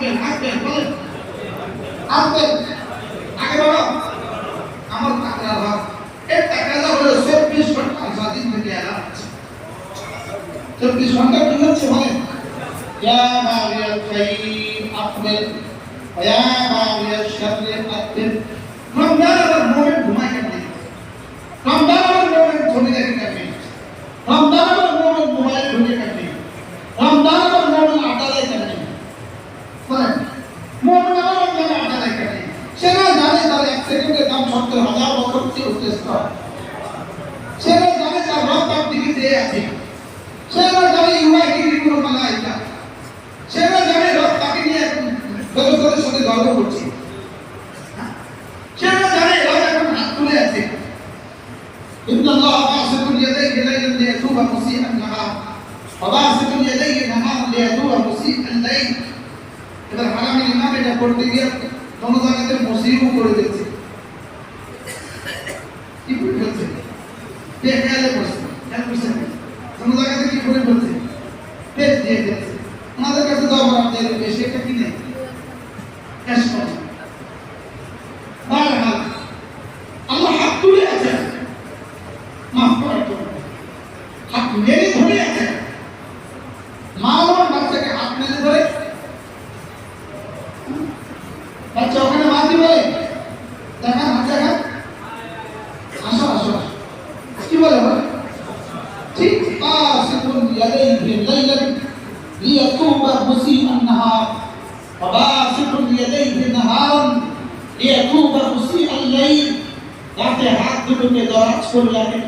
আসবেন বলেন আসবেন আগে বলো আমার টাকা ভাগ এই টাকাটা হলো 24 ঘন্টা স্বাধীন থেকে এলাম 24 ঘন্টা কি হচ্ছে বলেন ইয়া বাগিয়াল খাইর আকবিল ওয়া ইয়া বাগিয়াল শাররি আকবিল রমজান আবার মোমেন ঘুমায় কেন রমজান আবার মোমেন ঘুমিয়ে দেখে কেন রমজান আবার মোমেন মোবাইল ঘুমিয়ে কেন রমজান আবার মোমেন আড্ডায় কেন বলেন মোমেন আবার রমজান আড্ডায় কেন সেনা জানে তার এক সেকেন্ডের দাম ৭০,০০০ বছর চেয়ে শ্রেষ্ঠ সেনা জানে তার রব তার দিকে চেয়ে আছে সেনা জানে ইউআইটি কোনো মালাইকা সেনা জানে রব তাকে নিয়ে জগতের সাথে গর্ব করছে সেনা জানে রব এখন হাত তুলে আছে ইন্নাল্লাহ বাসিতুল ইয়াদাইহি লাইলান লিয়াতুবা মুসিআন নাহার ওয়া বাসিতুল ইয়াদাইহি নাহারান লিয়াতুবা মুসিআন লাইল এবার হারামের ইমাম এটা পড়তে গিয়ে কোন জায়গাতে মুসিবও করে দিয়েছে কি করে বলছে দেখলে বলছে কেন বলছে কোন জায়গাতে কি করে বলছে পেট দিয়ে দিয়েছে আমাদের কাছে দাও আমাদের বেশি একটা কি নেই ক্যাশ করে বারহাল আল্লাহ হাত তুলে আছে মাফ করার জন্য হাত মেরে ধরে আছে মা আমার বাচ্চাকে হাত মেরে ধরে বাচ্চা ওখানে মাঝি বলে দেখা বাচ্চা আসো আসো কি বলে ঠিক আসিকুন ইয়াদাইহি লাইলান লিয়াতুবা মুসিআন নাহার ওয়া বাসিকুন ইয়াদাইহি নাহারান লিয়াতুবা মুসিআন লাইল রাতে হাত দুটোকে দরাজ করে রাখেন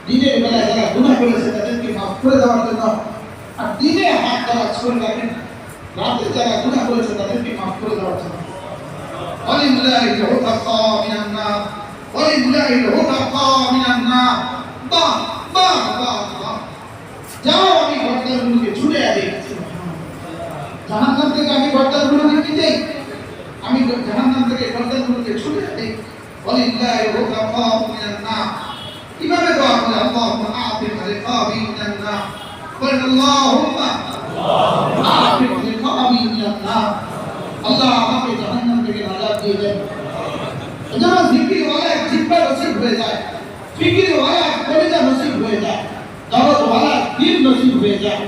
দিনের বেলায় যারা গুনাহ করেছে তাদেরকে মাফ করে দেওয়ার জন্য আর দিনে হাত দরাজ করে রাখেন রাতে যারা গুনাহ করেছে তাদেরকে মাফ করে দেওয়ার জন্য ولله العتقى من النار ولله العتقى من النار বাহ বাহ বাহ যাও আমি গর্দানগুলোকে ছুড়ে দেই জাহান্নাম থেকে আমি গর্দানগুলোকে কি দেই আমি জাহান্নাম থেকে গর্দানগুলোকে ছুড়ে দেই ولله العتقى من النار কিভাবে দোয়া করে আল্লাহুম্মা আ'তিক রিকাবি মিনান নার বলেন আল্লাহুম্মা আ'তিক রিকাবি মিনান নার আল্লাহ আমাকে জাহান্নাম থেকে নাজাত দিয়ে দেন এজন্য জিকির ওয়ালা জিব্বা নসিব হয়ে যায় ফিকির ওয়ালা কলিজা নসিব হয়ে যায় দাওয়াত ওয়ালা দিল নসিব হয়ে যায়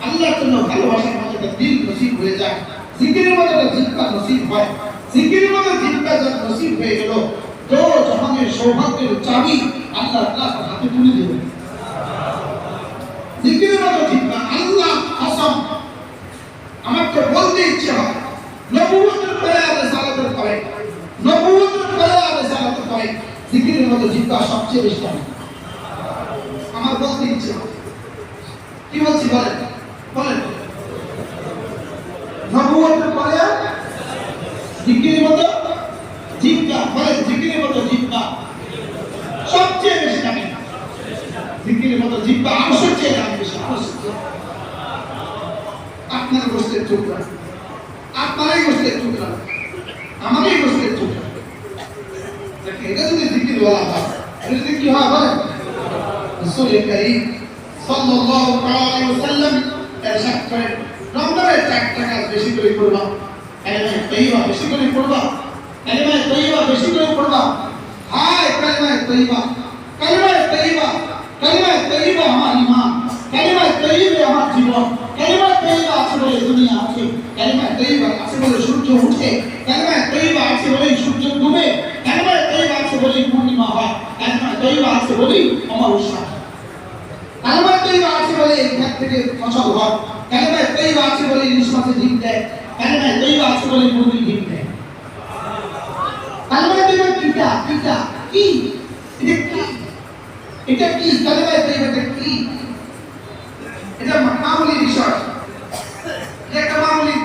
আল্লাহর জন্য ভালোবাসার মতো দিল নসিব হয়ে যায় জিকিরের মতো জিব্বা নসিব হয় জিকিরের মতো জিব্বা যখন নসিব হয়ে গেল তো জাহানের সৌভাগ্যের চাবি আল্লাহ তাআলা হাতে তুলে দেবেন জিকিরের মতো জিব্বা আল্লাহ কসম আমার তো বলতে ইচ্ছে হয় নবুয়তের পরে রিসালাতের পরে নবুয়তের পরে রিসালাতের পরে জিকিরের মতো জিব্বা সবচেয়ে বেশি আমার বলতে ইচ্ছে কি বলছি বলেন বলেন নবুয়তের পরে জিকিরের মতো জিব্বা বলেন জিকিরের মতো জিব্বা সবচেয়ে বেশি দামি জিকিরের মতো জিব্বা সবচেয়ে দামি বেশি আপনার গোষ্ঠীর টুকরা আপনারই গোষ্ঠীর টুকরা আমারই গোষ্ঠীর টুকরা এটা যদি জিকির ওয়ালা হয় এটা যদি কি হয় বলেন রাসূল কারীম সাল্লাল্লাহু আলাইহি ওয়াসাল্লাম ইরশাদ করেন রমজানের 4 টাকা বেশি করে পড়বা কালিমা তাইয়্যিবা বেশি করে পড়বা কালিমা তাইয়্যিবা বেশি করে পড়বা হায় কালিমা তাইয়্যিবা কালিমা তাইয়্যিবা কালিমা তাইয়্যিবা আমার ঈমান কালিমা তাইয়্যিবা আমার জীবন কালিমা তাইয়্যিবা আছে বলে দুনিয়া আছে কালিমা তাইয়্যিবা আছে বলে সূর্য ওঠে কালিমা তাইয়্যিবা আছে বলে সূর্য ডুবে কালিমা তাইয়্যিবা আছে বলে পূর্ণিমা হয় কালিমা তাইয়্যিবা আছে বলে অমাবস্যা কালিমা তাইয়্যিবা আছে বলে ক্ষেত থেকে ফসল হয় কালিমা তাইয়্যিবা আছে বলে ইলিশ মাছে ডিম দেয় কালিমা তাইয়্যিবা আছে বলে মুরগি ডিম দেয় কালিমা তাইয়্যিবা কিটা কি এটা কি কালিমা তাইয়্যিবা কি এটা মামুলি বিষয় এটা মামুলি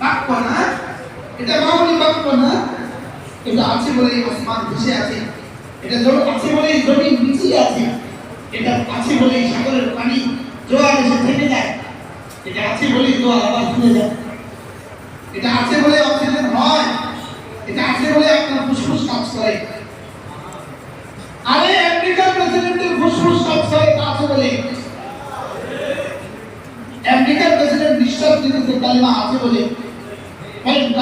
বাক্য না এটা মামুলি বাক্য না এটা আছে বলে আসমান ভেসে আছে এটা আছে বলে জমিন নিচে আছে এটা আছে বলে সাগরের পানি জোয়ার এসে থেমে যায় এটা আছে বলে জোয়ার আবার শুনে যায় এটা আছে বলে অক্সিজেন হয় এটা আছে বলে আপনার ফুসফুস কাজ করে আরে আমেরিকার প্রেসিডেন্টের ফুসফুস কাজ করে তা আছে বলে আমেরিকার প্রেসিডেন্ট নিশ্বাস দিতেছে কালিমা আছে বলে ফাইন